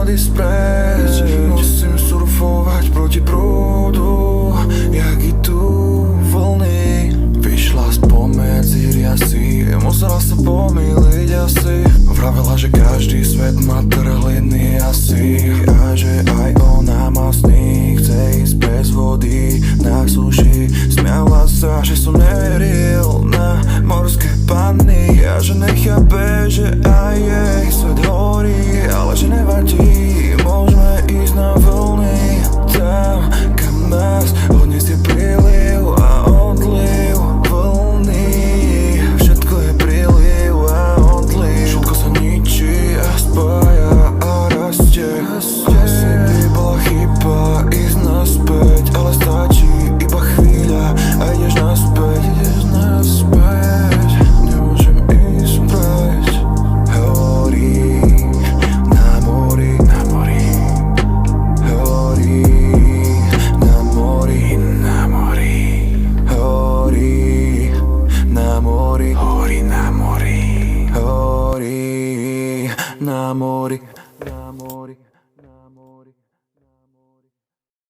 ísť preč. Musím surfovať proti prúdu, jak idú vlny. Vyšla spomedzi riasy, musela sa pomýliť asi. Vravela, že každý svet má trhliny asi, a že aj ona má sny, chce ísť bez vody na suši. Smiala sa, že som neveril na morské panny, a že nechápe, že aj jej svet horí. Ale že nevadí, môžeme ísť na vlny, tam kam nás odniesie príliv a odliv. Vlny, všetko je príliv a odliv, všetko sa ničí a spája a rastie. Asi by bola chyba ísť naspäť, ale stačí iba chvíľa a ideš naspäť. Nemôžem ísť preč. Horí na mori, na mori. Horí na mori, na mori. Horí na mori, horí na mori. Horí na mori, na mori.